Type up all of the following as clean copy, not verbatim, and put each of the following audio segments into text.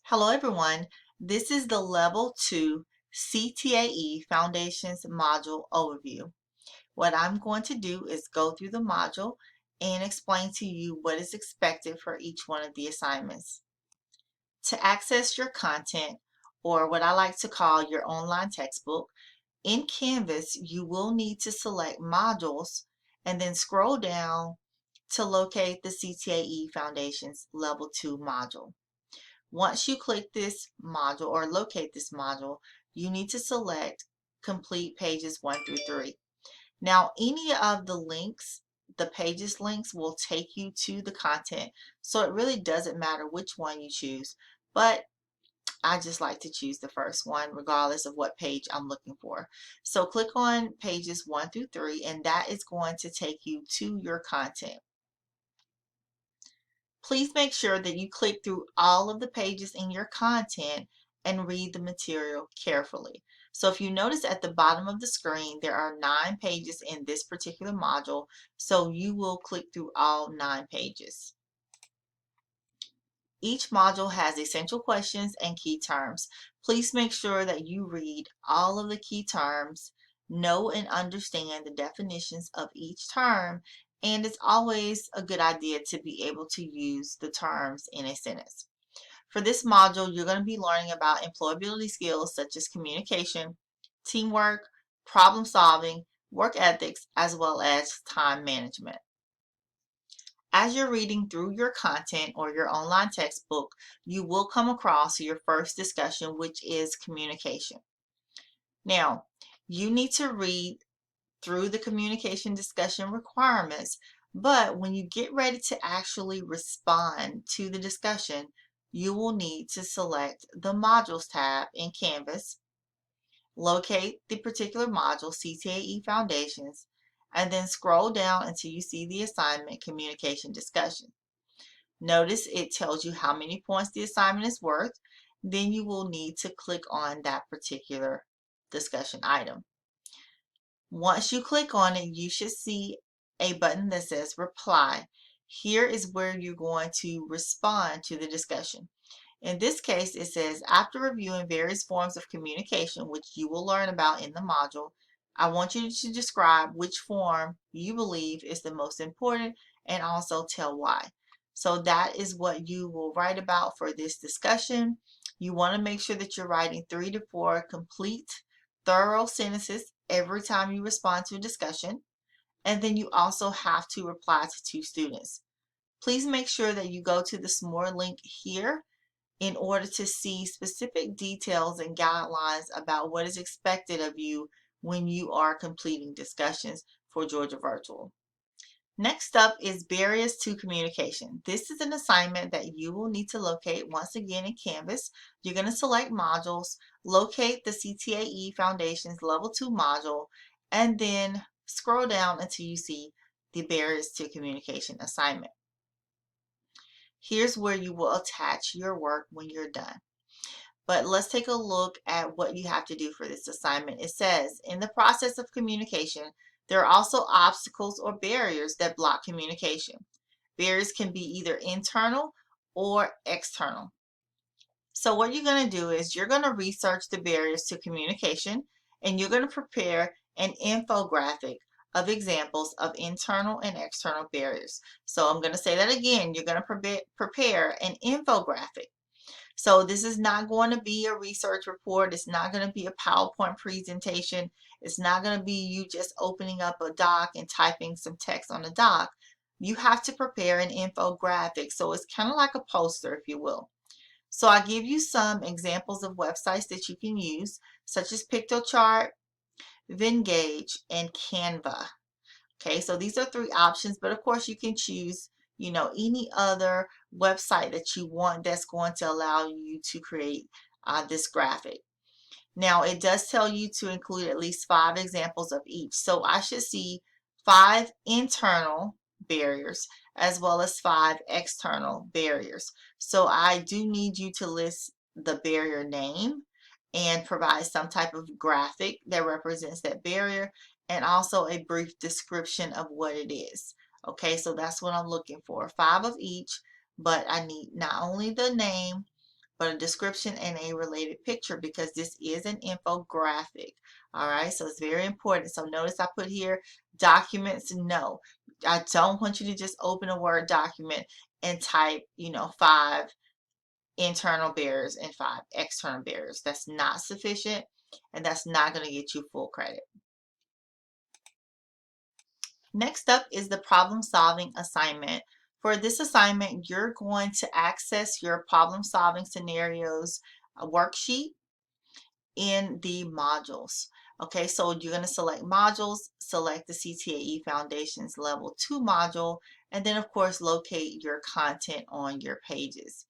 Hello everyone, this is the Level 2 CTAE Foundations Module Overview. What I'm going to do is go through the module and explain to you what is expected for each one of the assignments. To access your content, or what I like to call your online textbook, in Canvas you will need to select Modules and then scroll down to locate the CTAE Foundations Level 2 module. Once you click this module or locate this module, you need to select complete pages 1 through 3. Now, any of the links, the pages links will take you to the content, so it really doesn't matter which one you choose, but I just like to choose the first one regardless of what page I'm looking for. So click on pages 1 through 3 and that is going to take you to your content. Please make sure that you click through all of the pages in your content and read the material carefully. So if you notice at the bottom of the screen, there are 9 pages in this particular module, so you will click through all 9 pages. Each module has essential questions and key terms. Please make sure that you read all of the key terms, know and understand the definitions of each term, and it's always a good idea to be able to use the terms in a sentence. For this module, you're going to be learning about employability skills such as communication, teamwork, problem solving, work ethics, as well as time management. As you're reading through your content or your online textbook, you will come across your first discussion, which is communication. Now, you need to read through the communication discussion requirements, but when you get ready to actually respond to the discussion, you will need to select the Modules tab in Canvas, locate the particular module, CTAE Foundations, and then scroll down until you see the assignment Communication Discussion. Notice it tells you how many points the assignment is worth. Then you will need to click on that particular discussion item. Once you click on it, you should see a button that says Reply. Here is where you're going to respond to the discussion. In this case, it says, after reviewing various forms of communication, which you will learn about in the module, I want you to describe which form you believe is the most important and also tell why. So that is what you will write about for this discussion. You want to make sure that you're writing 3 to 4 complete, thorough sentences every time you respond to a discussion. And then you also have to reply to 2 students. Please make sure that you go to this more link here in order to see specific details and guidelines about what is expected of you when you are completing discussions for Georgia Virtual. Next up is barriers to communication. This is an assignment that you will need to locate once again in Canvas. You're going to select modules, locate the CTAE Foundations Level 2 module, and then scroll down until you see the barriers to communication assignment. Here's where you will attach your work when you're done. But let's take a look at what you have to do for this assignment. It says, in the process of communication, there are also obstacles or barriers that block communication. Barriers can be either internal or external. So what you're going to do is you're going to research the barriers to communication and you're going to prepare an infographic of examples of internal and external barriers. So I'm going to say that again. You're going to prepare an infographic. So this is not going to be a research report. It's not going to be a PowerPoint presentation. It's not going to be you just opening up a doc and typing some text on the doc. You have to prepare an infographic. So it's kind of like a poster, if you will. So I give you some examples of websites that you can use, such as PictoChart, Venngage, and Canva. Okay, so these are 3 options, but of course you can choose, any other website that you want that's going to allow you to create this graphic. Now, it does tell you to include at least 5 examples of each. So I should see 5 internal barriers as well as 5 external barriers. So I do need you to list the barrier name and provide some type of graphic that represents that barrier and also a brief description of what it is. Okay, so that's what I'm looking for. 5 of each, but I need not only the name, but a description and a related picture because this is an infographic. All right, so it's very important. So notice I put here documents, no. I don't want you to just open a Word document and type, 5 internal barriers and 5 external barriers. That's not sufficient, and that's not going to get you full credit. Next up is the problem solving assignment. For this assignment, you're going to access your problem solving scenarios worksheet in the modules. Okay, so you're going to select modules, select the CTAE Foundations Level 2 module, and then of course locate your content on your pages.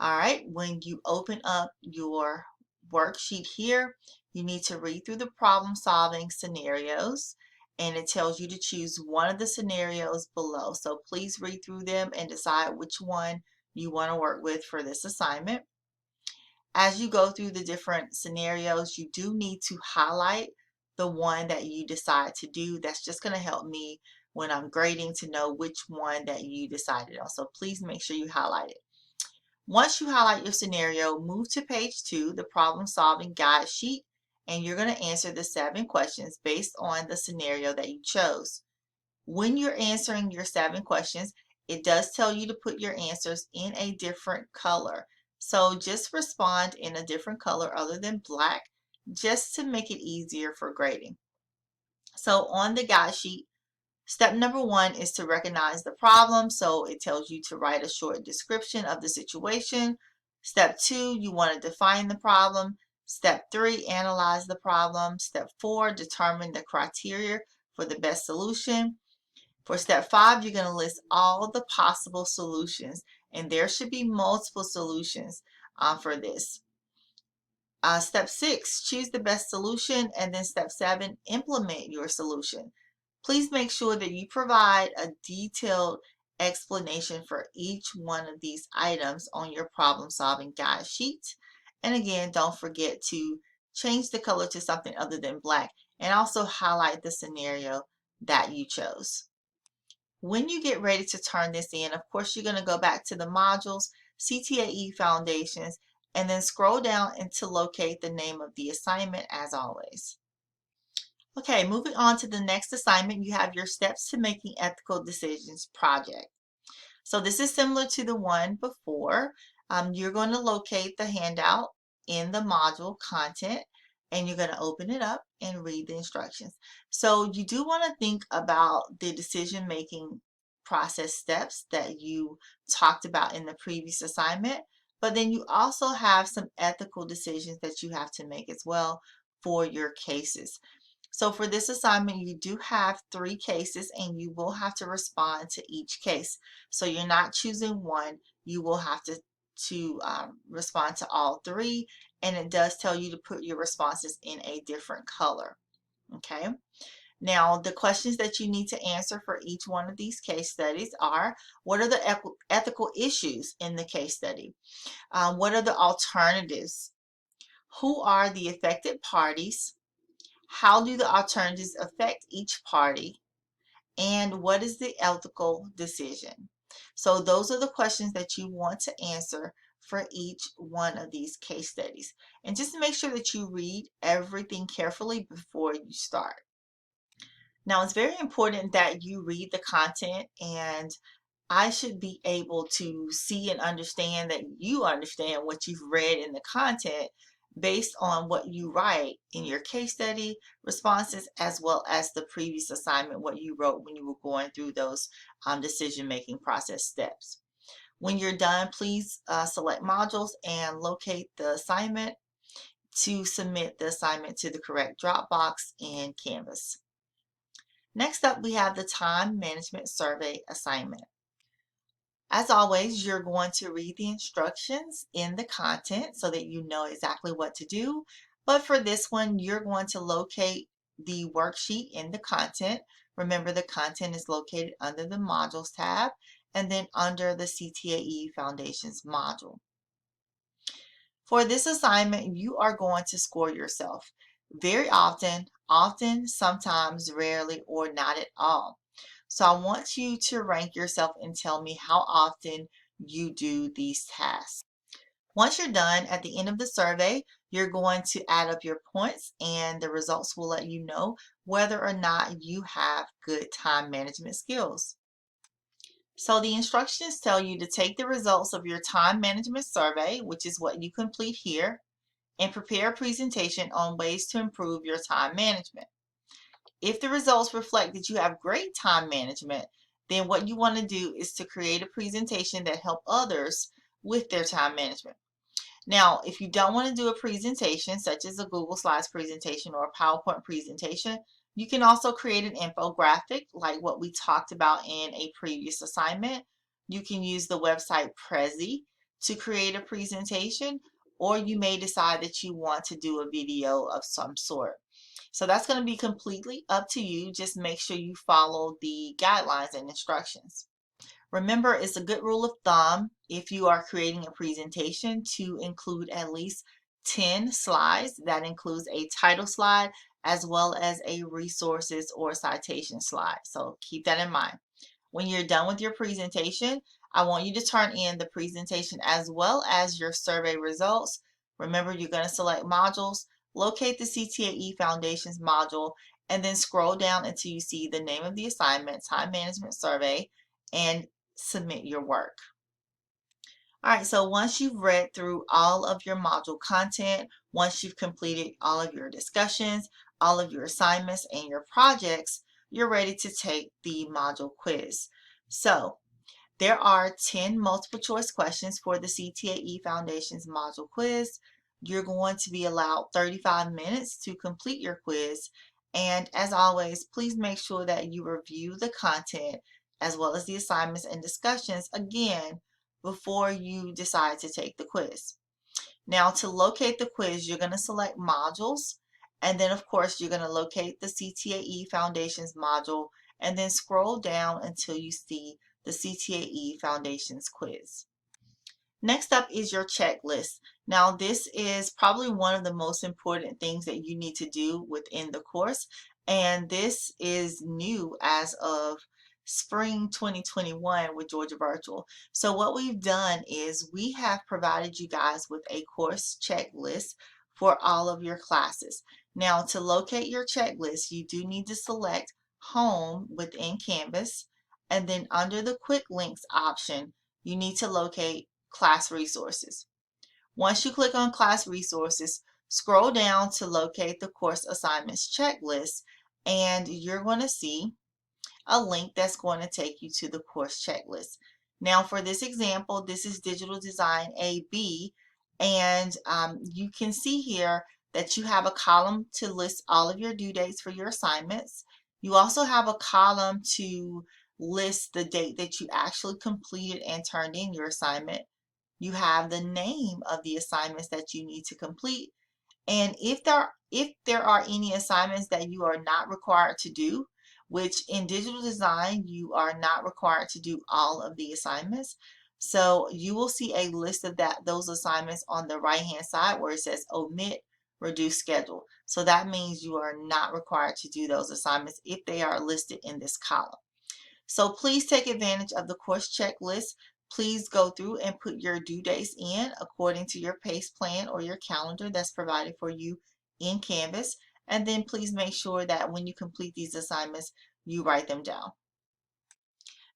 All right, when you open up your worksheet here, you need to read through the problem solving scenarios, and it tells you to choose one of the scenarios below. So please read through them and decide which one you want to work with for this assignment. As you go through the different scenarios, you do need to highlight the one that you decide to do. That's just going to help me when I'm grading to know which one that you decided on. So please make sure you highlight it. Once you highlight your scenario, move to page 2, the problem solving guide sheet, and you're going to answer the 7 questions based on the scenario that you chose. When you're answering your 7 questions, it does tell you to put your answers in a different color. So just respond in a different color other than black, just to make it easier for grading. So on the guide sheet, step number 1 is to recognize the problem. So it tells you to write a short description of the situation. Step 2, you want to define the problem. Step 3, analyze the problem. Step 4, determine the criteria for the best solution. For step 5, you're going to list all the possible solutions, and there should be multiple solutions for this. Step 6, choose the best solution, and then step 7, implement your solution. Please make sure that you provide a detailed explanation for each one of these items on your problem solving guide sheet. And again, don't forget to change the color to something other than black, and also highlight the scenario that you chose. When you get ready to turn this in, of course, you're going to go back to the modules, CTAE Foundations, and then scroll down and to locate the name of the assignment as always. Okay, moving on to the next assignment, you have your Steps to Making Ethical Decisions project. So this is similar to the one before. You're going to locate the handout in the module content, and you're going to open it up and read the instructions. So you do want to think about the decision-making process steps that you talked about in the previous assignment, but then you also have some ethical decisions that you have to make as well for your cases. So for this assignment, you do have 3 cases, and you will have to respond to each case. So you're not choosing one, you will have to respond to all 3, and it does tell you to put your responses in a different color. Okay. Now, the questions that you need to answer for each one of these case studies are, what are the ethical issues in the case study? What are the alternatives? Who are the affected parties? How do the alternatives affect each party? And what is the ethical decision? So those are the questions that you want to answer for each one of these case studies. And just make sure that you read everything carefully before you start. Now, it's very important that you read the content, and I should be able to see and understand that you understand what you've read in the content based on what you write in your case study responses, as well as the previous assignment, what you wrote when you were going through those decision-making process steps. When you're done, please select modules and locate the assignment to submit the assignment to the correct Dropbox in Canvas. Next up, we have the time management survey assignment. As always, you're going to read the instructions in the content so that you know exactly what to do. But for this one, you're going to locate the worksheet in the content. Remember, the content is located under the Modules tab and then under the CTAE Foundations module. For this assignment, you are going to score yourself. Very often, sometimes, rarely, or not at all. So I want you to rank yourself and tell me how often you do these tasks. Once you're done, at the end of the survey, you're going to add up your points and the results will let you know whether or not you have good time management skills. So the instructions tell you to take the results of your time management survey, which is what you complete here, and prepare a presentation on ways to improve your time management. If the results reflect that you have great time management, then what you want to do is to create a presentation that help others with their time management. Now, if you don't want to do a presentation, such as a Google Slides presentation or a PowerPoint presentation, you can also create an infographic like what we talked about in a previous assignment. You can use the website Prezi to create a presentation, or you may decide that you want to do a video of some sort. So that's going to be completely up to you. Just make sure you follow the guidelines and instructions. Remember, it's a good rule of thumb if you are creating a presentation to include at least 10 slides. That includes a title slide as well as a resources or citation slide. So keep that in mind. When you're done with your presentation, I want you to turn in the presentation as well as your survey results. Remember, you're going to select modules, locate the CTAE Foundations module, and then scroll down until you see the name of the assignment, Time Management Survey, and submit your work. All right, so once you've read through all of your module content, once you've completed all of your discussions, all of your assignments, and your projects, you're ready to take the module quiz. So there are 10 multiple choice questions for the CTAE Foundations module quiz. You're going to be allowed 35 minutes to complete your quiz. And as always, please make sure that you review the content as well as the assignments and discussions again before you decide to take the quiz. Now, to locate the quiz, you're going to select modules, and then of course you're going to locate the CTAE Foundations module and then scroll down until you see the CTAE Foundations quiz. Next up is your checklist. Now, this is probably one of the most important things that you need to do within the course, and this is new as of spring 2021 with Georgia Virtual. So what we've done is we have provided you guys with a course checklist for all of your classes. Now, to locate your checklist, you do need to select Home within Canvas, and then under the Quick Links option, you need to locate Class Resources. Once you click on Class Resources, scroll down to locate the course assignments checklist, and you're going to see a link that's going to take you to the course checklist. Now for this example, this is Digital Design AB, and you can see here that you have a column to list all of your due dates for your assignments. You also have a column to list the date that you actually completed and turned in your assignment. You have the name of the assignments that you need to complete. And if there are any assignments that you are not required to do, which in digital design, you are not required to do all of the assignments. So you will see a list of those assignments on the right-hand side where it says omit, reduce schedule. So that means you are not required to do those assignments if they are listed in this column. So please take advantage of the course checklist. Please go through and put your due dates in according to your PACE plan or your calendar that's provided for you in Canvas. And then please make sure that when you complete these assignments, you write them down.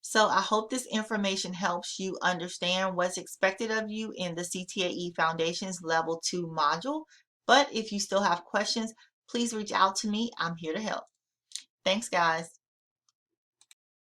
So I hope this information helps you understand what's expected of you in the CTAE Foundations Level 2 module. But if you still have questions, please reach out to me. I'm here to help. Thanks, guys.